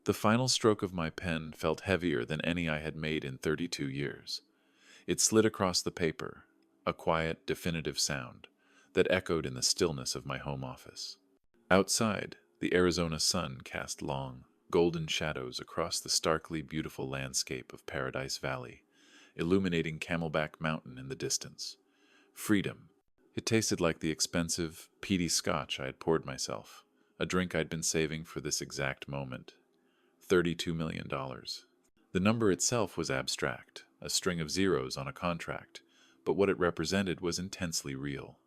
The final stroke of my pen felt heavier than any I had made in 32 years. It slid across the paper, a quiet, definitive sound that echoed in the stillness of my home office. Outside, the Arizona sun cast long, golden shadows across the starkly beautiful landscape of Paradise Valley, illuminating Camelback Mountain in the distance. Freedom. It tasted like the expensive, peaty scotch I had poured myself, a drink I'd been saving for this exact moment. $32 million. The number itself was abstract, a string of zeros on a contract, but what it represented was intensely real.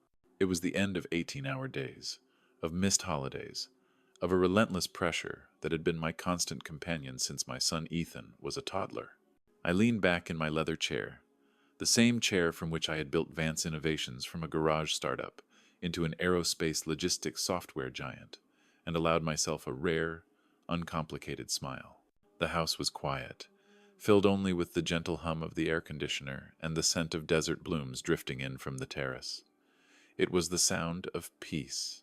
It was the end of 18-hour days, of missed holidays, of a relentless pressure that had been my constant companion since my son Ethan was a toddler. I leaned back in my leather chair, the same chair from which I had built Vance Innovations from a garage startup into an aerospace logistics software giant, and allowed myself a rare, uncomplicated smile. The house was quiet, filled only with the gentle hum of the air conditioner and the scent of desert blooms drifting in from the terrace. It was the sound of peace,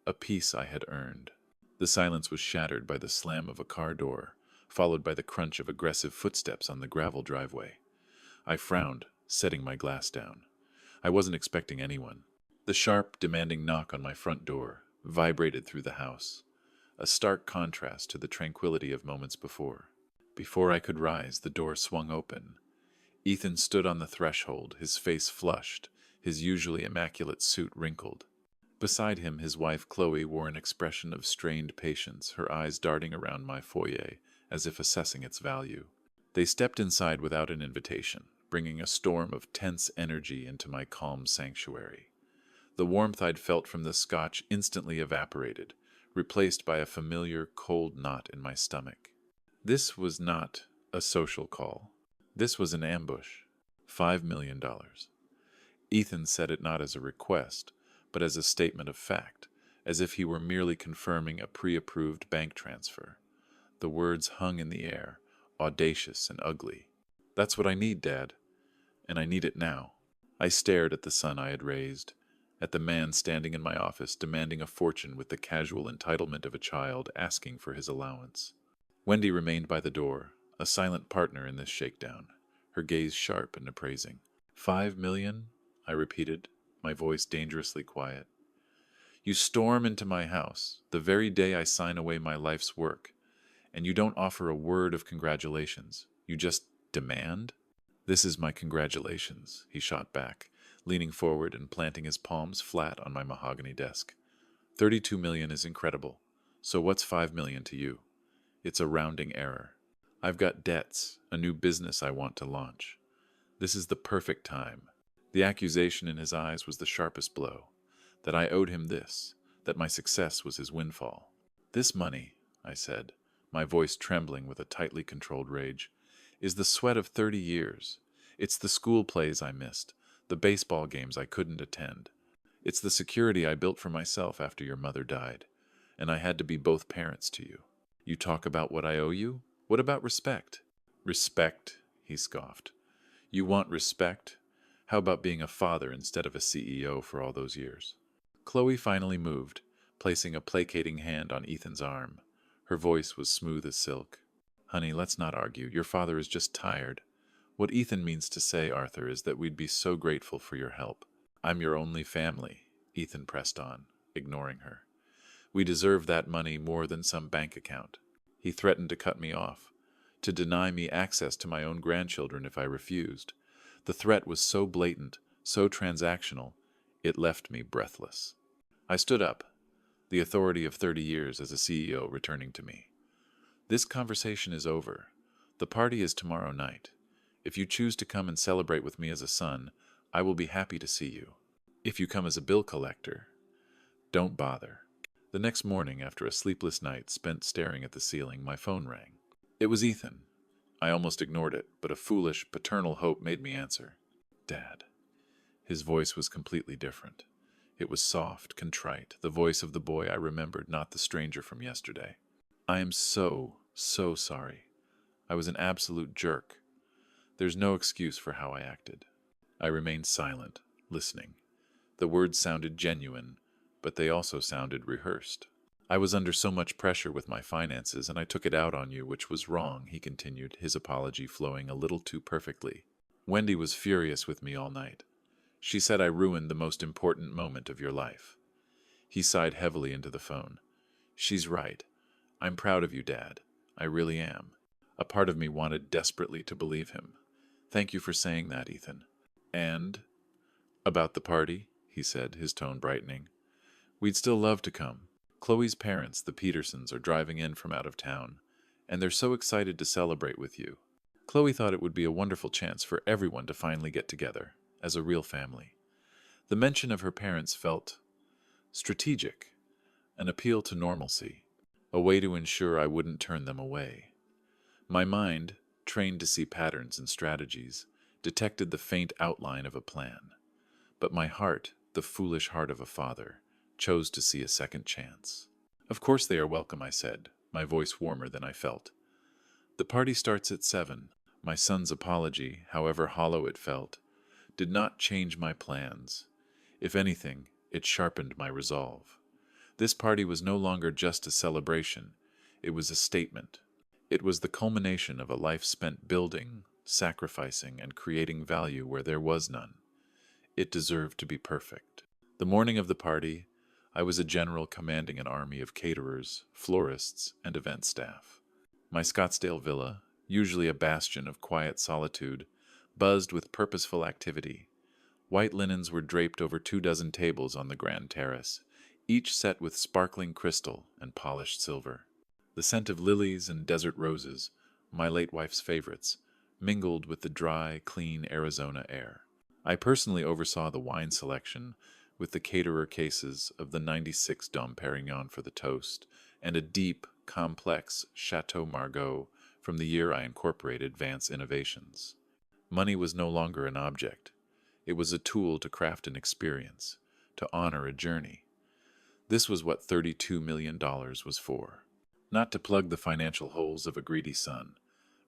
a peace I had earned. The silence was shattered by the slam of a car door, followed by the crunch of aggressive footsteps on the gravel driveway. I frowned, setting my glass down. I wasn't expecting anyone. The sharp, demanding knock on my front door vibrated through the house, a stark contrast to the tranquility of moments before. Before I could rise, the door swung open. Ethan stood on the threshold, his face flushed, his usually immaculate suit wrinkled. Beside him, his wife Chloe wore an expression of strained patience, her eyes darting around my foyer as if assessing its value. They stepped inside without an invitation, bringing a storm of tense energy into my calm sanctuary. The warmth I'd felt from the scotch instantly evaporated, replaced by a familiar cold knot in my stomach. This was not a social call. This was an ambush. $5 million. Ethan said it not as a request, but as a statement of fact, as if he were merely confirming a pre-approved bank transfer. The words hung in the air, audacious and ugly. "That's what I need, Dad. And I need it now." I stared at the son I had raised, at the man standing in my office demanding a fortune with the casual entitlement of a child asking for his allowance. Wendy remained by the door, a silent partner in this shakedown, her gaze sharp and appraising. "5 million?" I repeated, my voice dangerously quiet. "You storm into my house, the very day I sign away my life's work, and you don't offer a word of congratulations. You just demand?" "This is my congratulations," he shot back, leaning forward and planting his palms flat on my mahogany desk. 32 million is incredible. So what's 5 million to you? It's a rounding error. I've got debts, a new business I want to launch. This is the perfect time. The accusation in his eyes was the sharpest blow, that I owed him this, that my success was his windfall. "This money," I said, my voice trembling with a tightly controlled rage, "is the sweat of 30 years. It's the school plays I missed, the baseball games I couldn't attend. It's the security I built for myself after your mother died, and I had to be both parents to you. You talk about what I owe you? What about respect?" "Respect?" he scoffed. "You want respect? How about being a father instead of a CEO for all those years?" Chloe finally moved, placing a placating hand on Ethan's arm. Her voice was smooth as silk. "Honey, let's not argue. Your father is just tired. What Ethan means to say, Arthur, is that we'd be so grateful for your help." "I'm your only family," Ethan pressed on, ignoring her. "We deserve that money more than some bank account." He threatened to cut me off, to deny me access to my own grandchildren if I refused. The threat was so blatant, so transactional, it left me breathless. I stood up, the authority of 30 years as a CEO returning to me. "This conversation is over. The party is tomorrow night. If you choose to come and celebrate with me as a son, I will be happy to see you. If you come as a bill collector, don't bother." The next morning, after a sleepless night spent staring at the ceiling, my phone rang. It was Ethan. I almost ignored it, but a foolish, paternal hope made me answer. "Dad." His voice was completely different. It was soft, contrite, the voice of the boy I remembered, not the stranger from yesterday. "I am so sorry. I was an absolute jerk. There's no excuse for how I acted." I remained silent, listening. The words sounded genuine, but they also sounded rehearsed. I was under so much pressure with my finances, and I took it out on you, which was wrong, he continued, his apology flowing a little too perfectly. Wendy was furious with me all night. She said I ruined the most important moment of your life. He sighed heavily into the phone. She's right. I'm proud of you, Dad. I really am. A part of me wanted desperately to believe him. Thank you for saying that, Ethan. And about the party, he said, his tone brightening. We'd still love to come. Chloe's parents, the Petersons, are driving in from out of town, and they're so excited to celebrate with you. Chloe thought it would be a wonderful chance for everyone to finally get together, as a real family. The mention of her parents felt strategic, an appeal to normalcy, a way to ensure I wouldn't turn them away. My mind, trained to see patterns and strategies, detected the faint outline of a plan. But my heart, the foolish heart of a father, chose to see a second chance. Of course they are welcome, I said, my voice warmer than I felt. The party starts at 7. My son's apology, however hollow it felt, did not change my plans. If anything, it sharpened my resolve. This party was no longer just a celebration, it was a statement. It was the culmination of a life spent building, sacrificing, and creating value where there was none. It deserved to be perfect. The morning of the party, I was a general commanding an army of caterers, florists, and event staff. My Scottsdale villa, usually a bastion of quiet solitude, buzzed with purposeful activity. White linens were draped over 24 tables on the grand terrace, each set with sparkling crystal and polished silver. The scent of lilies and desert roses, my late wife's favorites, mingled with the dry, clean Arizona air. I personally oversaw the wine selection, with the caterer cases of the 96 Dom Perignon for the toast, and a deep, complex Chateau Margaux from the year I incorporated Vance Innovations. Money was no longer an object. It was a tool to craft an experience, to honor a journey. This was what $32 million was for. Not to plug the financial holes of a greedy son,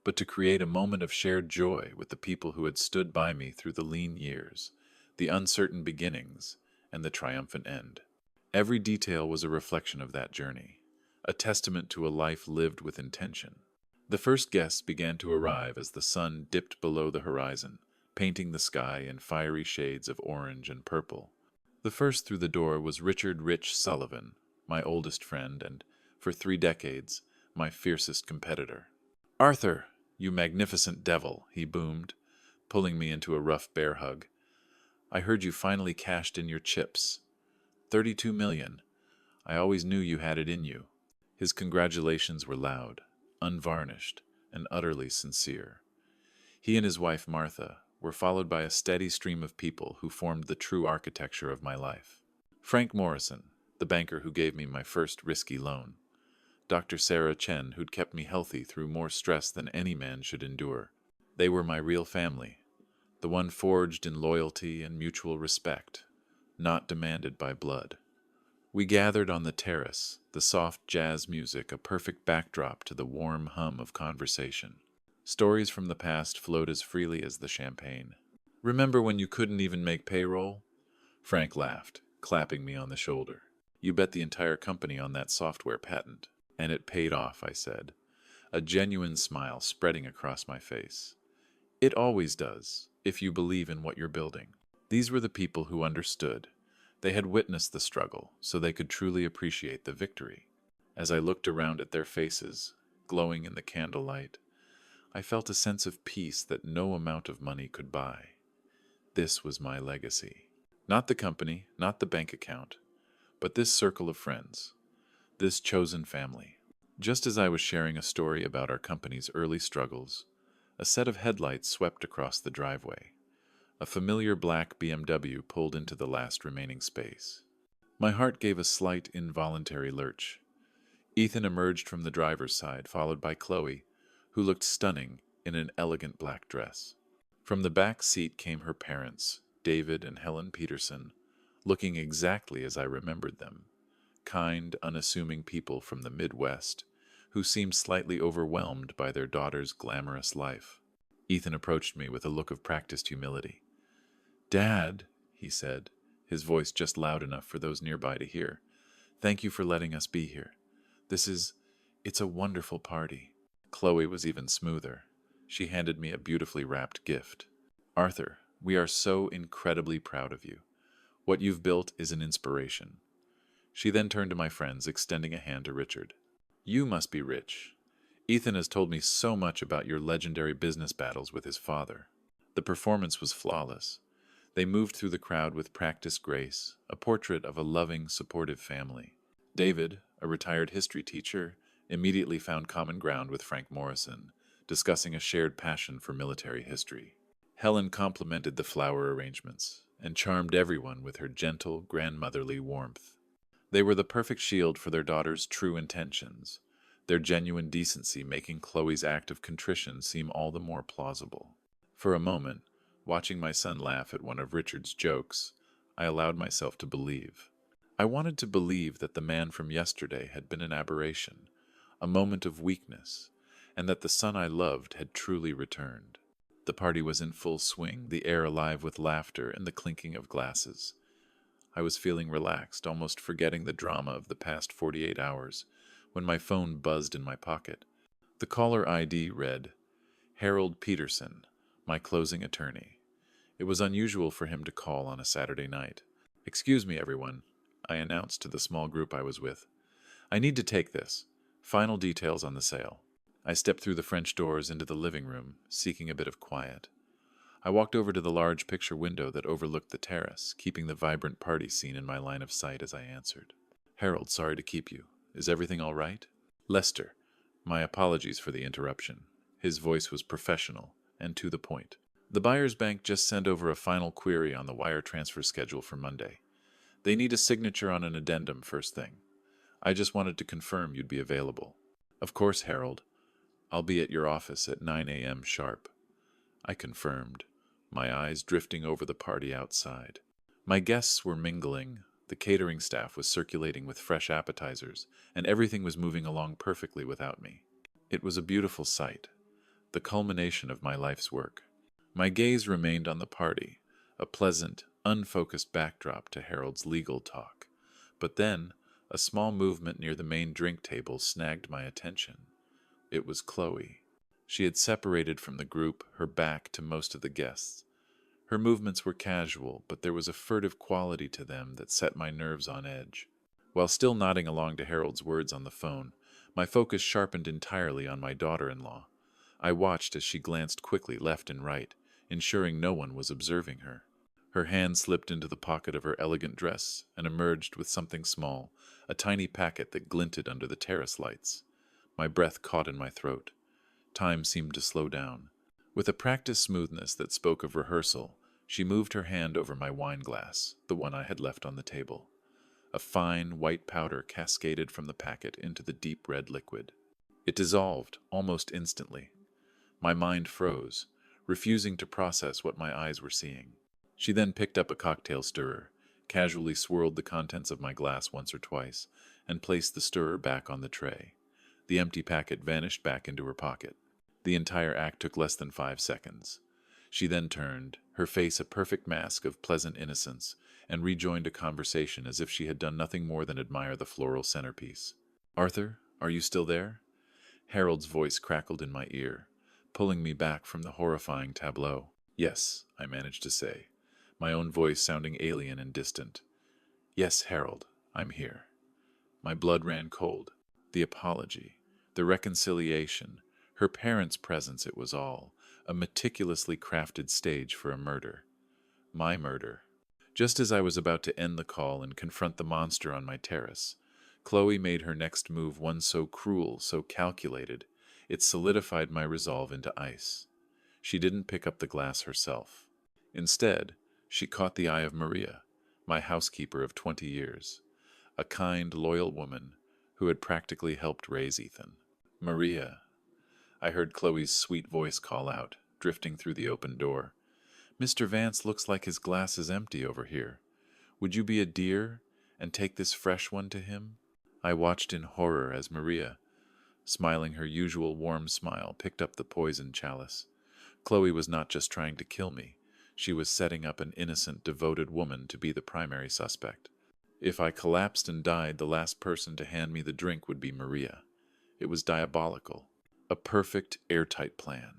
but to create a moment of shared joy with the people who had stood by me through the lean years, the uncertain beginnings, and the triumphant end. Every detail was a reflection of that journey, a testament to a life lived with intention. The first guests began to arrive as the sun dipped below the horizon, painting the sky in fiery shades of orange and purple. The first through the door was Richard Rich Sullivan, my oldest friend and, for 3 decades, my fiercest competitor. "Arthur, you magnificent devil," he boomed, pulling me into a rough bear hug. "I heard you finally cashed in your chips. 32 million. I always knew you had it in you." His congratulations were loud, unvarnished, and utterly sincere. He and his wife Martha were followed by a steady stream of people who formed the true architecture of my life. Frank Morrison, the banker who gave me my first risky loan. Dr. Sarah Chen, who'd kept me healthy through more stress than any man should endure. They were my real family, the one forged in loyalty and mutual respect, not demanded by blood. We gathered on the terrace, the soft jazz music a perfect backdrop to the warm hum of conversation. Stories from the past flowed as freely as the champagne. "Remember when you couldn't even make payroll?" Frank laughed, clapping me on the shoulder. "You bet the entire company on that software patent." "And it paid off," I said, a genuine smile spreading across my face. "It always does, if you believe in what you're building." These were the people who understood. They had witnessed the struggle, so they could truly appreciate the victory. As I looked around at their faces, glowing in the candlelight, I felt a sense of peace that no amount of money could buy. This was my legacy. Not the company, not the bank account, but this circle of friends, this chosen family. Just as I was sharing a story about our company's early struggles, a set of headlights swept across the driveway. A familiar black BMW pulled into the last remaining space. My heart gave a slight, involuntary lurch. Ethan emerged from the driver's side, followed by Chloe, who looked stunning in an elegant black dress. From the back seat came her parents, David and Helen Peterson, looking exactly as I remembered them. Kind, unassuming people from the Midwest, who seemed slightly overwhelmed by their daughter's glamorous life. Ethan approached me with a look of practiced humility. "Dad," he said, his voice just loud enough for those nearby to hear, Thank you for letting us be here. This is... it's a wonderful party. Chloe was even smoother. She handed me a beautifully wrapped gift. Arthur, we are so incredibly proud of you. What you've built is an inspiration. She then turned to my friends, extending a hand to Richard. You must be rich. Ethan has told me so much about your legendary business battles with his father. The performance was flawless. They moved through the crowd with practiced grace, a portrait of a loving, supportive family. David, a retired history teacher, immediately found common ground with Frank Morrison, discussing a shared passion for military history. Helen complimented the flower arrangements and charmed everyone with her gentle, grandmotherly warmth. They were the perfect shield for their daughter's true intentions, their genuine decency making Chloe's act of contrition seem all the more plausible. For a moment, watching my son laugh at one of Richard's jokes, I allowed myself to believe. I wanted to believe that the man from yesterday had been an aberration, a moment of weakness, and that the son I loved had truly returned. The party was in full swing, the air alive with laughter and the clinking of glasses. I was feeling relaxed, almost forgetting the drama of the past 48 hours, when my phone buzzed in my pocket. The caller ID read, Harold Peterson, my closing attorney. It was unusual for him to call on a Saturday night. Excuse me, everyone, I announced to the small group I was with. I need to take this. Final details on the sale. I stepped through the French doors into the living room, seeking a bit of quiet. I walked over to the large picture window that overlooked the terrace, keeping the vibrant party scene in my line of sight as I answered. Harold, sorry to keep you. Is everything all right? Lester, my apologies for the interruption. His voice was professional and to the point. The buyer's bank just sent over a final query on the wire transfer schedule for Monday. They need a signature on an addendum first thing. I just wanted to confirm you'd be available. Of course, Harold. I'll be at your office at 9 a.m. sharp. I confirmed, my eyes drifting over the party outside. My guests were mingling, the catering staff was circulating with fresh appetizers, and everything was moving along perfectly without me. It was a beautiful sight, the culmination of my life's work. My gaze remained on the party, a pleasant, unfocused backdrop to Harold's legal talk. But then, a small movement near the main drink table snagged my attention. It was Chloe. She had separated from the group, her back to most of the guests. Her movements were casual, but there was a furtive quality to them that set my nerves on edge. While still nodding along to Harold's words on the phone, my focus sharpened entirely on my daughter-in-law. I watched as she glanced quickly left and right, ensuring no one was observing her. Her hand slipped into the pocket of her elegant dress and emerged with something small, a tiny packet that glinted under the terrace lights. My breath caught in my throat. Time seemed to slow down. With a practiced smoothness that spoke of rehearsal, she moved her hand over my wine glass, the one I had left on the table. A fine, white powder cascaded from the packet into the deep red liquid. It dissolved almost instantly. My mind froze, refusing to process what my eyes were seeing. She then picked up a cocktail stirrer, casually swirled the contents of my glass once or twice, and placed the stirrer back on the tray. The empty packet vanished back into her pocket. The entire act took less than 5 seconds. She then turned, her face a perfect mask of pleasant innocence, and rejoined a conversation as if she had done nothing more than admire the floral centerpiece. Arthur, are you still there? Harold's voice crackled in my ear, pulling me back from the horrifying tableau. Yes, I managed to say, my own voice sounding alien and distant. Yes, Harold, I'm here. My blood ran cold. The apology, the reconciliation, her parents' presence, it was all, a meticulously crafted stage for a murder. My murder. Just as I was about to end the call and confront the monster on my terrace, Chloe made her next move one so cruel, so calculated, it solidified my resolve into ice. She didn't pick up the glass herself. Instead, she caught the eye of Maria, my housekeeper of 20 years, a kind, loyal woman who had practically helped raise Ethan. Maria, I heard Chloe's sweet voice call out, drifting through the open door. Mr. Vance looks like his glass is empty over here. Would you be a dear and take this fresh one to him? I watched in horror as Maria, smiling her usual warm smile, picked up the poisoned chalice. Chloe was not just trying to kill me. She was setting up an innocent, devoted woman to be the primary suspect. If I collapsed and died, the last person to hand me the drink would be Maria. It was diabolical. A perfect, airtight plan.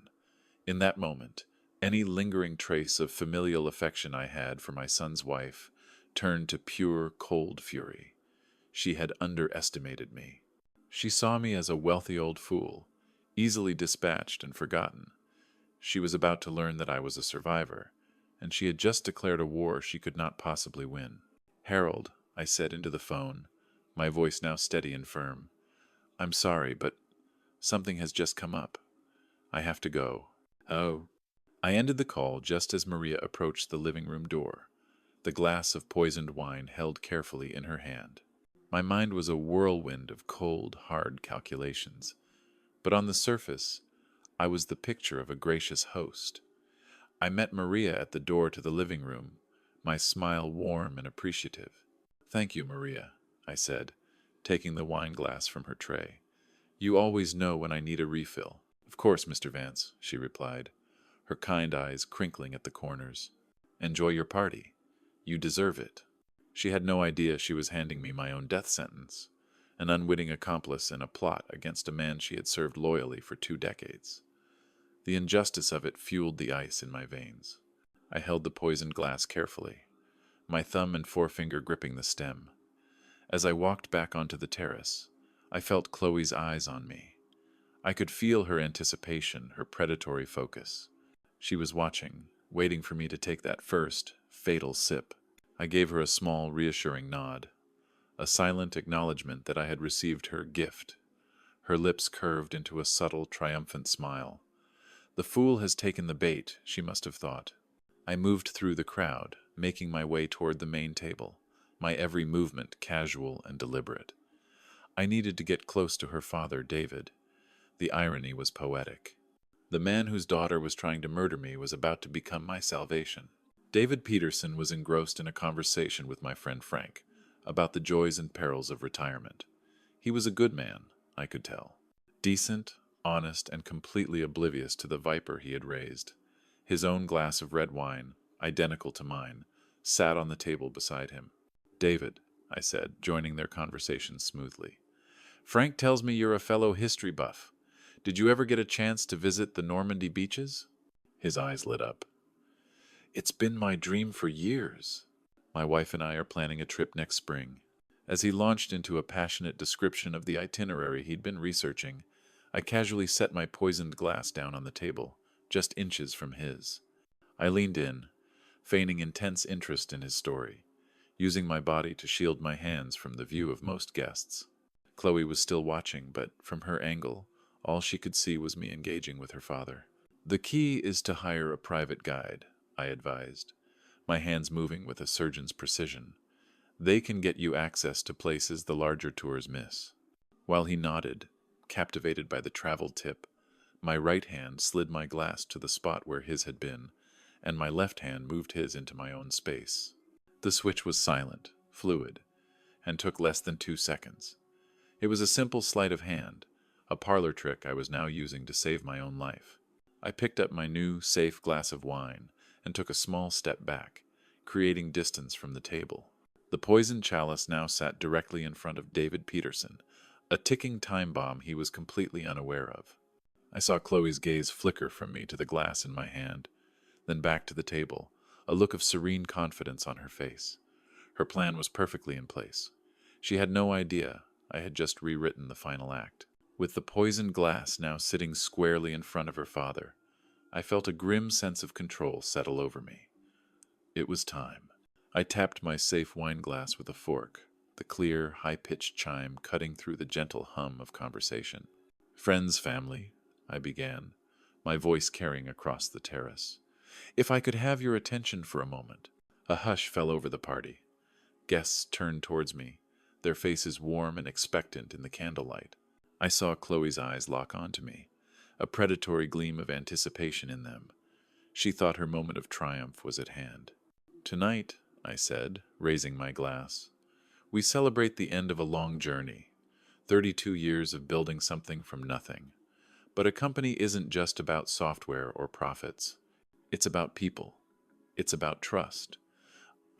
In that moment, any lingering trace of familial affection I had for my son's wife turned to pure, cold fury. She had underestimated me. She saw me as a wealthy old fool, easily dispatched and forgotten. She was about to learn that I was a survivor, and she had just declared a war she could not possibly win. "Harold," I said into the phone, my voice now steady and firm, "I'm sorry, but something has just come up. I have to go." "Oh." I ended the call just as Maria approached the living room door, the glass of poisoned wine held carefully in her hand. My mind was a whirlwind of cold, hard calculations, but on the surface, I was the picture of a gracious host. I met Maria at the door to the living room, my smile warm and appreciative. "Thank you, Maria," I said, taking the wine glass from her tray. "You always know when I need a refill." "Of course, Mr. Vance," she replied, her kind eyes crinkling at the corners. "Enjoy your party. You deserve it." She had no idea she was handing me my own death sentence, an unwitting accomplice in a plot against a man she had served loyally for 2 decades. The injustice of it fueled the ice in my veins. I held the poisoned glass carefully, my thumb and forefinger gripping the stem. As I walked back onto the terrace, I felt Chloe's eyes on me. I could feel her anticipation, her predatory focus. She was watching, waiting for me to take that first, fatal sip. I gave her a small, reassuring nod, a silent acknowledgement that I had received her gift. Her lips curved into a subtle, triumphant smile. "The fool has taken the bait," she must have thought. I moved through the crowd, making my way toward the main table, my every movement casual and deliberate. I needed to get close to her father, David. The irony was poetic. The man whose daughter was trying to murder me was about to become my salvation. David Peterson was engrossed in a conversation with my friend Frank about the joys and perils of retirement. He was a good man, I could tell. Decent, honest, and completely oblivious to the viper he had raised. His own glass of red wine, identical to mine, sat on the table beside him. "David," I said, joining their conversation smoothly, "Frank tells me you're a fellow history buff. Did you ever get a chance to visit the Normandy beaches?" His eyes lit up. "It's been my dream for years. My wife and I are planning a trip next spring." As he launched into a passionate description of the itinerary he'd been researching, I casually set my poisoned glass down on the table, just inches from his. I leaned in, feigning intense interest in his story, using my body to shield my hands from the view of most guests. Chloe was still watching, but from her angle, all she could see was me engaging with her father. "The key is to hire a private guide," I advised, my hands moving with a surgeon's precision. "They can get you access to places the larger tours miss." While he nodded, captivated by the travel tip, my right hand slid my glass to the spot where his had been, and my left hand moved his into my own space. The switch was silent, fluid, and took less than 2 seconds. It was a simple sleight of hand, a parlor trick I was now using to save my own life. I picked up my new, safe glass of wine and took a small step back, creating distance from the table. The poisoned chalice now sat directly in front of David Peterson, a ticking time bomb he was completely unaware of. I saw Chloe's gaze flicker from me to the glass in my hand, then back to the table, a look of serene confidence on her face. Her plan was perfectly in place. She had no idea I had just rewritten the final act. With the poisoned glass now sitting squarely in front of her father, I felt a grim sense of control settle over me. It was time. I tapped my safe wine glass with a fork, the clear, high-pitched chime cutting through the gentle hum of conversation. "Friends, family," I began, my voice carrying across the terrace. "If I could have your attention for a moment." A hush fell over the party. Guests turned towards me, their faces warm and expectant in the candlelight. I saw Chloe's eyes lock onto me, a predatory gleam of anticipation in them. She thought her moment of triumph was at hand. "Tonight," I said, raising my glass, "we celebrate the end of a long journey, 32 years of building something from nothing. But a company isn't just about software or profits. It's about people. It's about trust."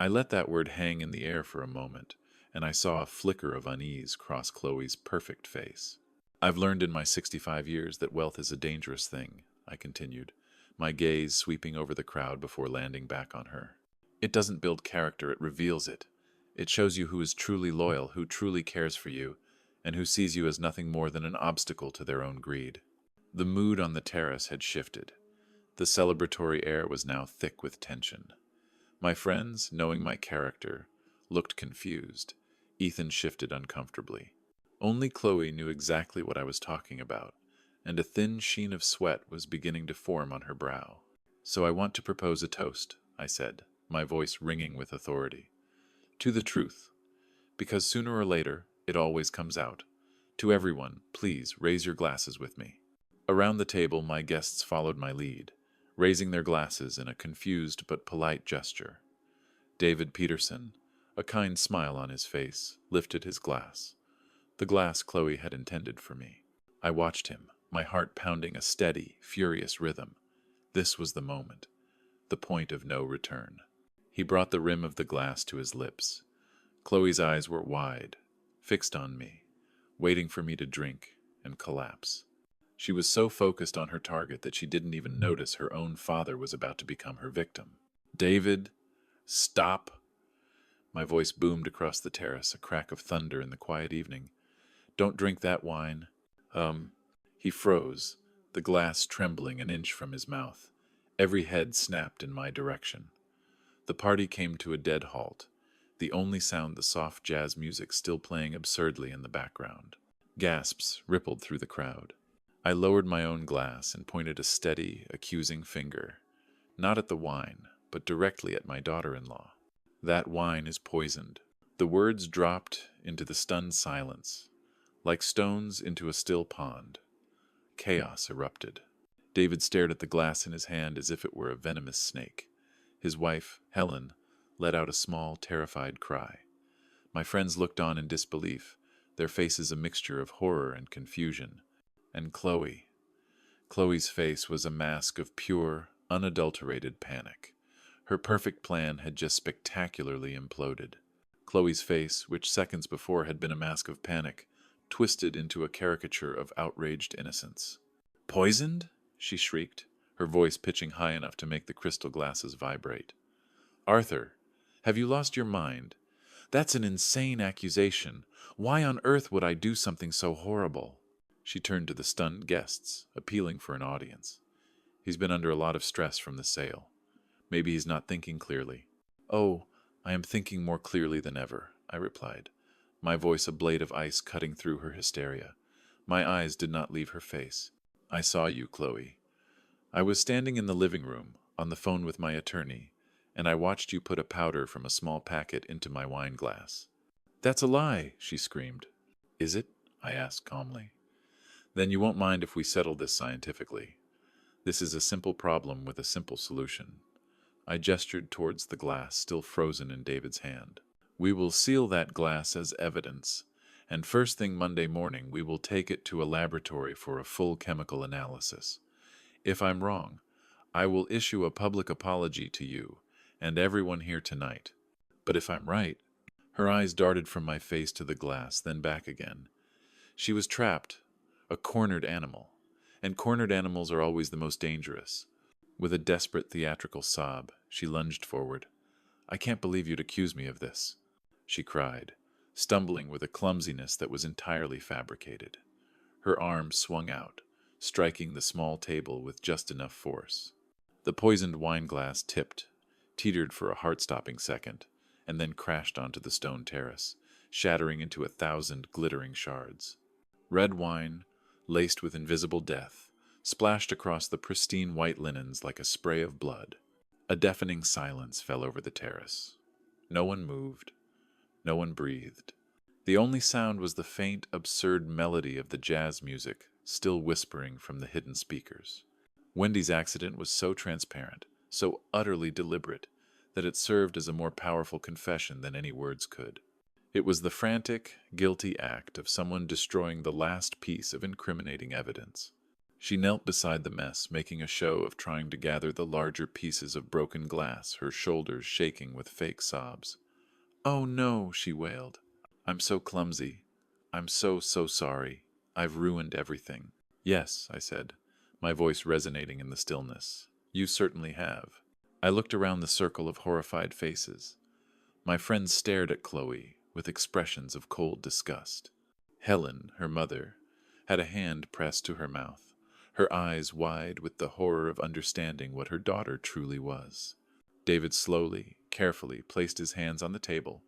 I let that word hang in the air for a moment, and I saw a flicker of unease cross Chloe's perfect face. I've learned in my 65 years that wealth is a dangerous thing, I continued, my gaze sweeping over the crowd before landing back on her. It doesn't build character, it reveals it. It shows you who is truly loyal, who truly cares for you, and who sees you as nothing more than an obstacle to their own greed. The mood on the terrace had shifted. The celebratory air was now thick with tension. My friends, knowing my character, looked confused. Ethan shifted uncomfortably. Only Chloe knew exactly what I was talking about, and a thin sheen of sweat was beginning to form on her brow. "So I want to propose a toast," I said, my voice ringing with authority. "To the truth, because sooner or later, it always comes out. To everyone, please raise your glasses with me." Around the table, my guests followed my lead, raising their glasses in a confused but polite gesture. David Peterson, a kind smile on his face, lifted his glass. The glass Chloe had intended for me. I watched him, my heart pounding a steady, furious rhythm. This was the moment, the point of no return. He brought the rim of the glass to his lips. Chloe's eyes were wide, fixed on me, waiting for me to drink and collapse. She was so focused on her target that she didn't even notice her own father was about to become her victim. "David, stop!" My voice boomed across the terrace, a crack of thunder in the quiet evening. "Don't drink that wine." He froze, the glass trembling an inch from his mouth. Every head snapped in my direction. The party came to a dead halt, the only sound the soft jazz music still playing absurdly in the background. Gasps rippled through the crowd. I lowered my own glass and pointed a steady, accusing finger, not at the wine, but directly at my daughter-in-law. "That wine is poisoned." The words dropped into the stunned silence, like stones into a still pond. Chaos erupted. David stared at the glass in his hand as if it were a venomous snake. His wife, Helen, let out a small, terrified cry. My friends looked on in disbelief, their faces a mixture of horror and confusion. And Chloe's face was a mask of pure, unadulterated panic. Her perfect plan had just spectacularly imploded. Chloe's face, which seconds before had been a mask of panic, twisted into a caricature of outraged innocence. "Poisoned?" she shrieked, her voice pitching high enough to make the crystal glasses vibrate. "Arthur, have you lost your mind? That's an insane accusation. Why on earth would I do something so horrible?" She turned to the stunned guests, appealing for an audience. "He's been under a lot of stress from the sale. Maybe he's not thinking clearly." "Oh, I am thinking more clearly than ever," I replied, my voice a blade of ice cutting through her hysteria. My eyes did not leave her face. "I saw you, Chloe. I was standing in the living room, on the phone with my attorney, and I watched you put a powder from a small packet into my wine glass." "That's a lie," she screamed. "Is it?" I asked calmly. "Then you won't mind if we settle this scientifically. This is a simple problem with a simple solution." I gestured towards the glass still frozen in David's hand. "We will seal that glass as evidence, and first thing Monday morning we will take it to a laboratory for a full chemical analysis. If I'm wrong, I will issue a public apology to you and everyone here tonight. But if I'm right..." Her eyes darted from my face to the glass, then back again. She was trapped, a cornered animal, and cornered animals are always the most dangerous. With a desperate theatrical sob, she lunged forward. "I can't believe you'd accuse me of this," she cried, stumbling with a clumsiness that was entirely fabricated. Her arm swung out, striking the small table with just enough force. The poisoned wine glass tipped, teetered for a heart-stopping second, and then crashed onto the stone terrace, shattering into 1,000 glittering shards. Red wine, laced with invisible death, splashed across the pristine white linens like a spray of blood. A deafening silence fell over the terrace. No one moved. No one breathed. The only sound was the faint, absurd melody of the jazz music, still whispering from the hidden speakers. Wendy's accident was so transparent, so utterly deliberate, that it served as a more powerful confession than any words could. It was the frantic, guilty act of someone destroying the last piece of incriminating evidence. She knelt beside the mess, making a show of trying to gather the larger pieces of broken glass, her shoulders shaking with fake sobs. "Oh no," she wailed. I'm so clumsy. I'm so sorry. I've ruined everything. Yes, I said, my voice resonating in the stillness. You certainly have. I looked around the circle of horrified faces. My friends stared at Chloe with expressions of cold disgust. Helen, her mother, had a hand pressed to her mouth, her eyes wide with the horror of understanding what her daughter truly was. David slowly, carefully placed his hands on the table,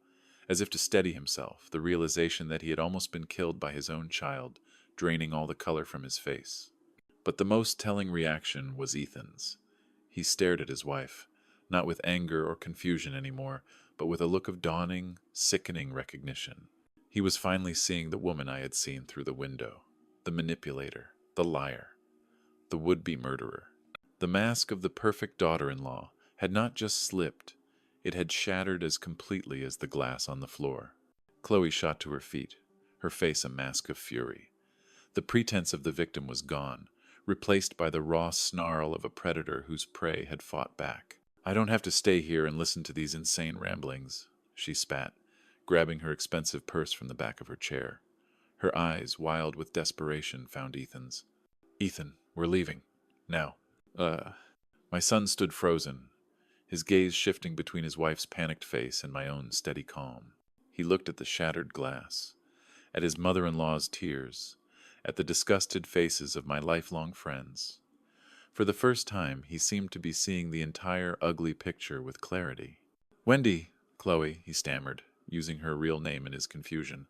as if to steady himself, the realization that he had almost been killed by his own child, draining all the color from his face. But the most telling reaction was Ethan's. He stared at his wife, not with anger or confusion anymore, but with a look of dawning, sickening recognition. He was finally seeing the woman I had seen through the window, the manipulator, the liar, the would-be murderer. The mask of the perfect daughter-in-law had not just slipped, it had shattered as completely as the glass on the floor. Chloe shot to her feet, her face a mask of fury. The pretense of the victim was gone, replaced by the raw snarl of a predator whose prey had fought back. I don't have to stay here and listen to these insane ramblings, she spat, grabbing her expensive purse from the back of her chair. Her eyes, wild with desperation, found Ethan's. Ethan, we're leaving. Now. My son stood frozen, his gaze shifting between his wife's panicked face and my own steady calm. He looked at the shattered glass, at his mother-in-law's tears, at the disgusted faces of my lifelong friends. For the first time, he seemed to be seeing the entire ugly picture with clarity. Wendy, Chloe, he stammered, using her real name in his confusion.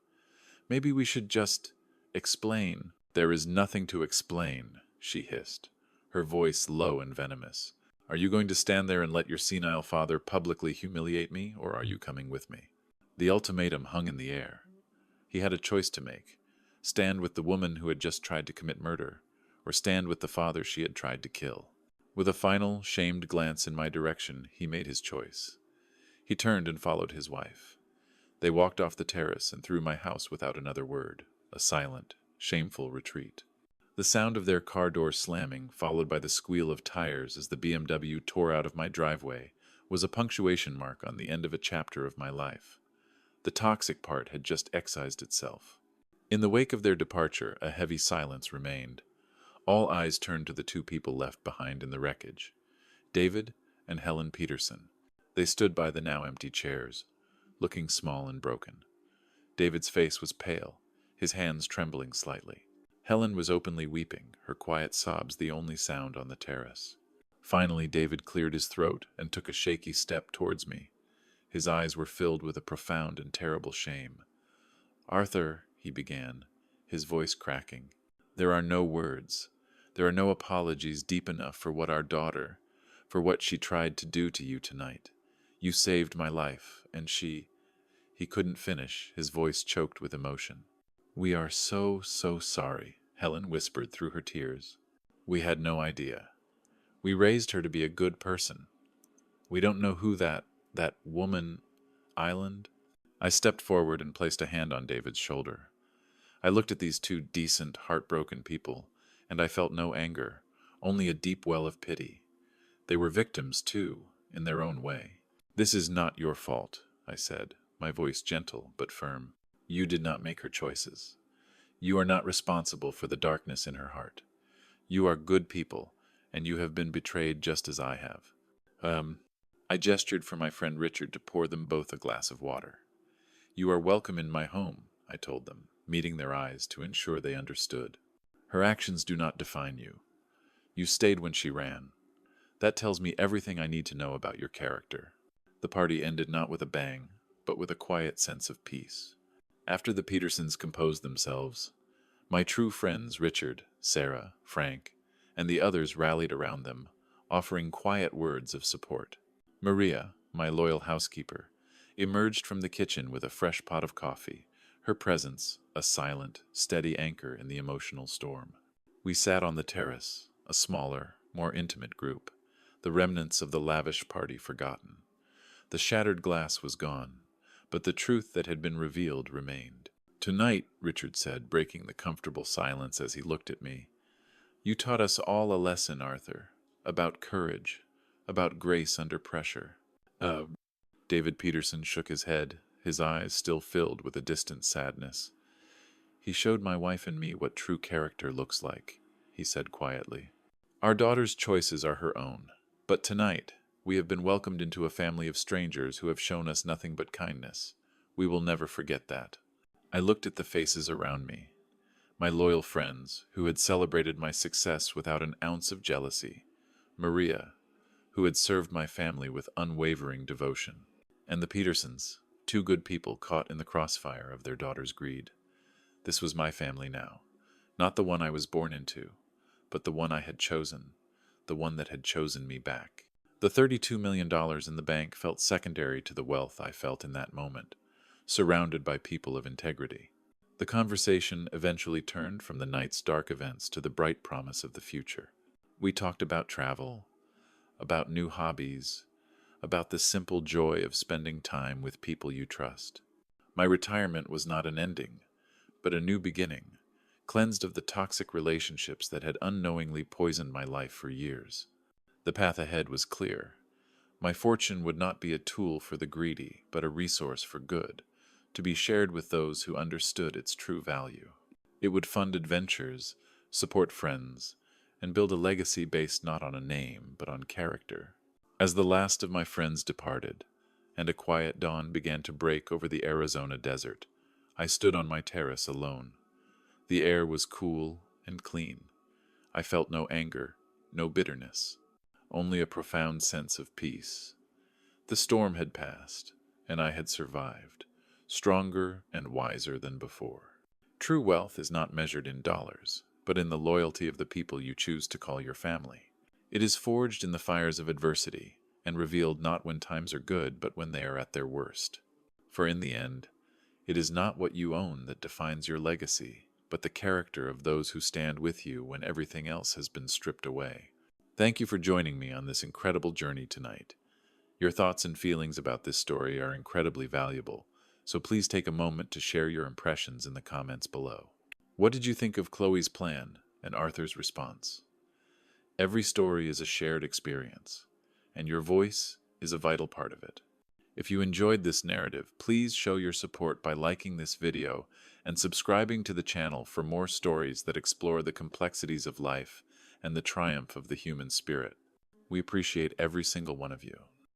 Maybe we should just explain. There is nothing to explain, she hissed, her voice low and venomous. Are you going to stand there and let your senile father publicly humiliate me, or are you coming with me? The ultimatum hung in the air. He had a choice to make. Stand with the woman who had just tried to commit murder, or stand with the father she had tried to kill. With a final, shamed glance in my direction, he made his choice. He turned and followed his wife. They walked off the terrace and through my house without another word, a silent, shameful retreat. The sound of their car door slamming, followed by the squeal of tires as the BMW tore out of my driveway, was a punctuation mark on the end of a chapter of my life. The toxic part had just excised itself. In the wake of their departure, a heavy silence remained. All eyes turned to the two people left behind in the wreckage, David and Helen Peterson. They stood by the now empty chairs, looking small and broken. David's face was pale, his hands trembling slightly. Helen was openly weeping, her quiet sobs the only sound on the terrace. Finally, David cleared his throat and took a shaky step towards me. His eyes were filled with a profound and terrible shame. Arthur, he began, his voice cracking. There are no words. There are no apologies deep enough for what our daughter, for what she tried to do to you tonight. You saved my life, and she... He couldn't finish, his voice choked with emotion. We are so sorry, Helen whispered through her tears. We had no idea. We raised her to be a good person. We don't know who that woman... Island? I stepped forward and placed a hand on David's shoulder. I looked at these two decent, heartbroken people, and I felt no anger, only a deep well of pity. They were victims, too, in their own way. This is not your fault, I said, my voice gentle but firm. You did not make her choices. You are not responsible for the darkness in her heart. You are good people, and you have been betrayed just as I have. I gestured for my friend Richard to pour them both a glass of water. You are welcome in my home, I told them, meeting their eyes to ensure they understood. Her actions do not define you. You stayed when she ran. That tells me everything I need to know about your character. The party ended not with a bang, but with a quiet sense of peace. After the Petersons composed themselves, my true friends Richard, Sarah, Frank, and the others rallied around them, offering quiet words of support. Maria, my loyal housekeeper, emerged from the kitchen with a fresh pot of coffee, her presence a silent, steady anchor in the emotional storm. We sat on the terrace, a smaller, more intimate group, the remnants of the lavish party forgotten. The shattered glass was gone, but the truth that had been revealed remained. Tonight, Richard said, breaking the comfortable silence as he looked at me, you taught us all a lesson, Arthur, about courage, about grace under pressure. David Peterson shook his head his eyes still filled with a distant sadness. "He showed my wife and me what true character looks like," he said quietly. "Our daughter's choices are her own, but tonight we have been welcomed into a family of strangers who have shown us nothing but kindness. We will never forget that." I looked at the faces around me, my loyal friends who had celebrated my success without an ounce of jealousy, Maria, who had served my family with unwavering devotion, and the Petersons, two good people caught in the crossfire of their daughter's greed. This was my family now, not the one I was born into, but the one I had chosen, the one that had chosen me back. The $32 million in the bank felt secondary to the wealth I felt in that moment, surrounded by people of integrity. The conversation eventually turned from the night's dark events to the bright promise of the future. We talked about travel, about new hobbies, about the simple joy of spending time with people you trust. My retirement was not an ending, but a new beginning, cleansed of the toxic relationships that had unknowingly poisoned my life for years. The path ahead was clear. My fortune would not be a tool for the greedy, but a resource for good, to be shared with those who understood its true value. It would fund adventures, support friends, and build a legacy based not on a name, but on character. As the last of my friends departed, and a quiet dawn began to break over the Arizona desert, I stood on my terrace alone. The air was cool and clean. I felt no anger, no bitterness, only a profound sense of peace. The storm had passed, and I had survived, stronger and wiser than before. True wealth is not measured in dollars, but in the loyalty of the people you choose to call your family. It is forged in the fires of adversity, and revealed not when times are good, but when they are at their worst. For in the end, it is not what you own that defines your legacy, but the character of those who stand with you when everything else has been stripped away. Thank you for joining me on this incredible journey tonight. Your thoughts and feelings about this story are incredibly valuable, so please take a moment to share your impressions in the comments below. What did you think of Chloe's plan and Arthur's response? Every story is a shared experience, and your voice is a vital part of it. If you enjoyed this narrative, please show your support by liking this video and subscribing to the channel for more stories that explore the complexities of life and the triumph of the human spirit. We appreciate every single one of you.